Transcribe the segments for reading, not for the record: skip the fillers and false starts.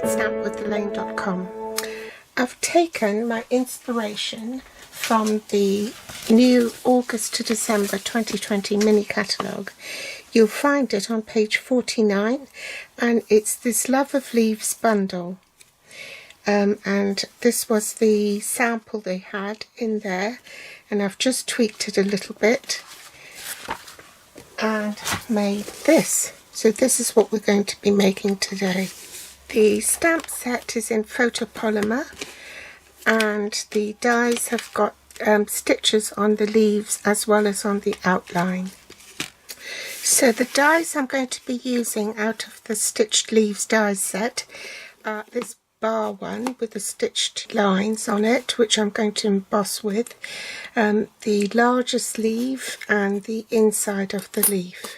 stampwithelane.com. I've taken my inspiration from the new August to December 2020 mini catalogue. You'll find it on page 49, and it's this Love of Leaves bundle. And this was the sample they had in there, and I've just tweaked it a little bit and made this. So this is what we're going to be making today. The stamp set is in photopolymer, and the dies have got stitches on the leaves as well as on the outline. So the dies I'm going to be using out of the Stitched Leaves dies set are this bar one with the stitched lines on it, which I'm going to emboss with, the largest leaf and the inside of the leaf.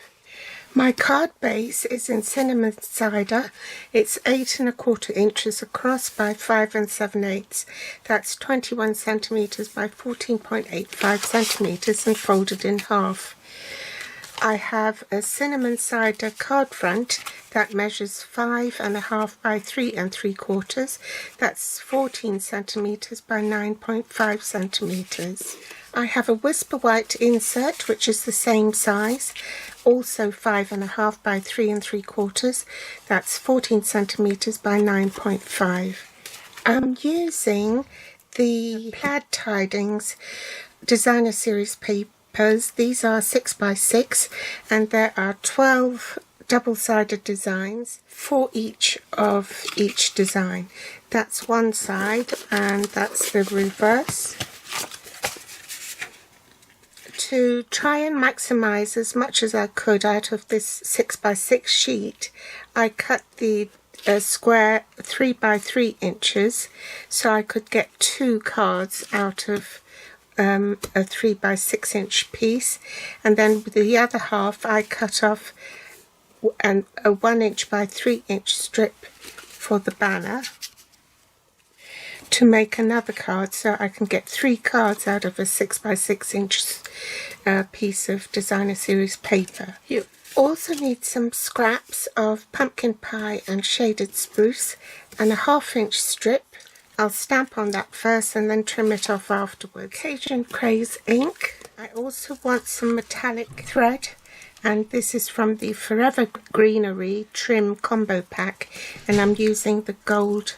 My card base is in Cinnamon Cider. It's 8 1/4 inches across by 5 7/8. That's 21 centimeters by 14.85 centimeters and folded in half. I have a Cinnamon Cider card front that measures 5 1/2 by 3 3/4. That's 14 centimeters by 9.5 centimeters. I have a Whisper White insert, which is the same size, also 5 1/2 by 3 3/4. That's 14 centimeters by 9.5. I'm using the Plaid Tidings Designer Series paper. These are 6 by 6, and there are 12 double-sided designs for each of each design. That's one side, and that's the reverse. To try and maximize as much as I could out of this 6 by 6 sheet, I cut the square 3 by 3 inches so I could get 2 cards out of a 3 by 6 inch piece, and then with the other half I cut off a 1 inch by 3 inch strip for the banner to make another card, so I can get 3 cards out of a 6 by 6 inch piece of Designer Series paper. You also need some scraps of pumpkin pie and shaded spruce and a 1/2 inch strip. I'll stamp on that first and then trim it off afterwards. Cajun Craze ink. I also want some metallic thread, and this is from the Forever Greenery Trim Combo Pack, and I'm using the gold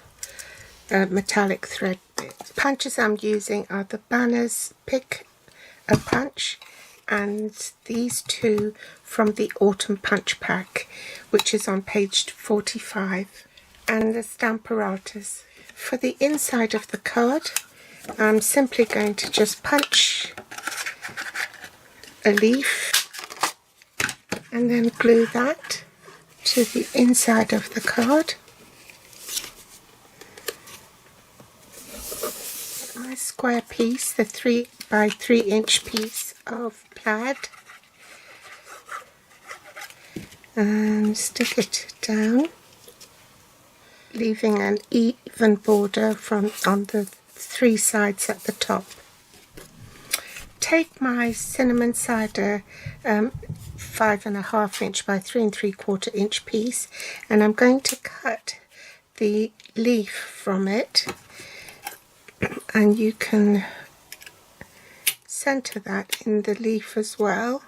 metallic thread bit. Punches I'm using are the Banners Pick a Punch and these two from the Autumn Punch Pack, which is on page 45, and the Stamparatus. For the inside of the card, I'm simply going to just punch a leaf and then glue that to the inside of the card. My square piece, the 3 by 3 inch piece of plaid, and stick it down, leaving an even border on the 3 sides at the top. Take my Cinnamon Cider 5 1/2 inch by 3 3/4 inch piece, and I'm going to cut the leaf from it, and you can center that in the leaf as well.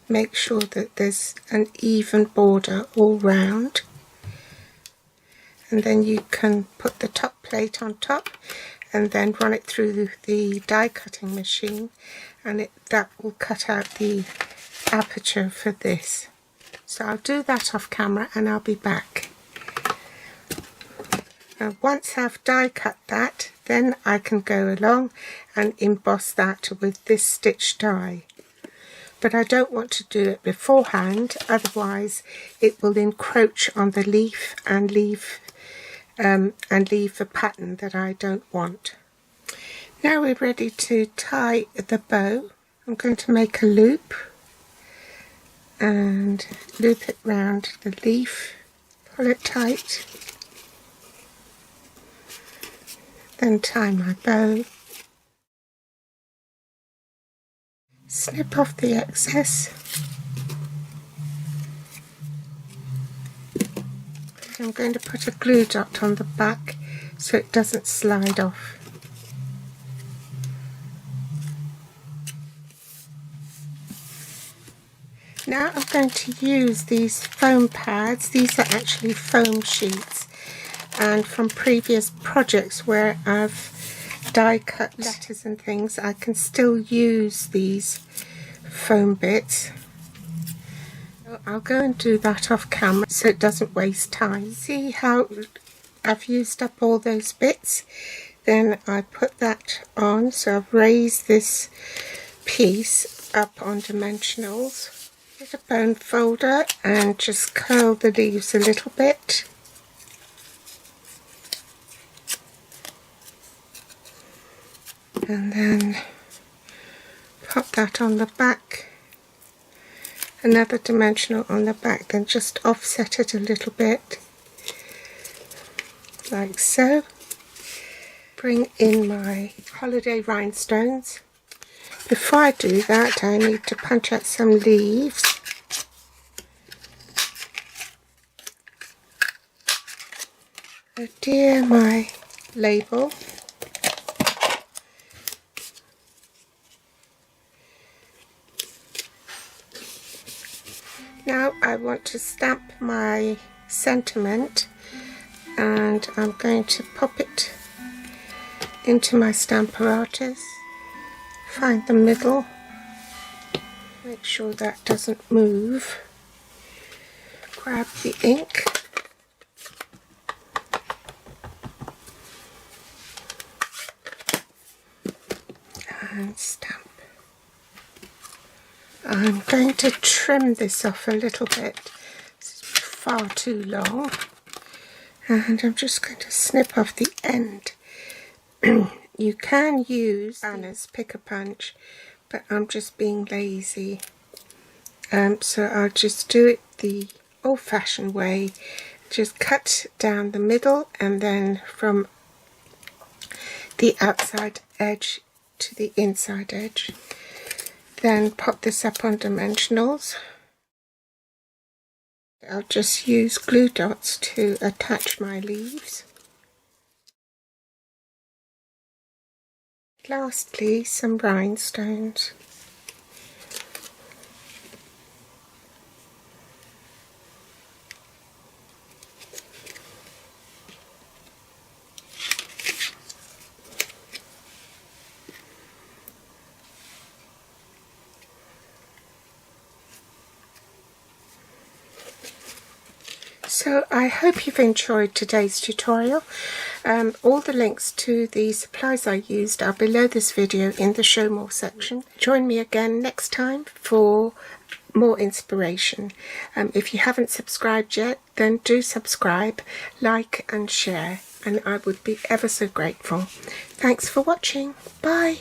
Make sure that there's an even border all round, and then you can put the top plate on top and then run it through the die cutting machine, and that will cut out the aperture for this. So I'll do that off camera and I'll be back. Now, once I've die cut that, then I can go along and emboss that with this stitch die. But I don't want to do it beforehand, otherwise it will encroach on the leaf and leave a pattern that I don't want. Now we're ready to tie the bow. I'm going to make a loop and loop it round the leaf, pull it tight, then tie my bow, snip off the excess, I'm going to put a glue dot on the back so it doesn't slide off. Now I'm going to use these foam pads. These are actually foam sheets, and from previous projects where I've die cut letters and things, I can still use these foam bits. So I'll go and do that off camera so it doesn't waste time. See how I've used up all those bits? Then I put that on, so I've raised this piece up on dimensionals. Get a bone folder and just curl the leaves a little bit. And then pop that on the back. Another dimensional on the back, then just offset it a little bit, like so. Bring in my holiday rhinestones. Before I do that, I need to punch out some leaves. Adhere my label. Now I want to stamp my sentiment, and I'm going to pop it into my Stamparatus. Find the middle, make sure that doesn't move. Grab the ink and stamp. I'm going to trim this off a little bit. This is far too long, and I'm just going to snip off the end. You can use Anna's Pick-a-Punch, but I'm just being lazy. So I'll just do it the old-fashioned way. Just cut down the middle, and then from the outside edge to the inside edge. Then pop this up on dimensionals. I'll just use glue dots to attach my leaves. Lastly, some rhinestones. So I hope you've enjoyed today's tutorial. All the links to the supplies I used are below this video in the Show More section. Join me again next time for more inspiration. If you haven't subscribed yet, then do subscribe, like and share, and I would be ever so grateful. Thanks for watching. Bye.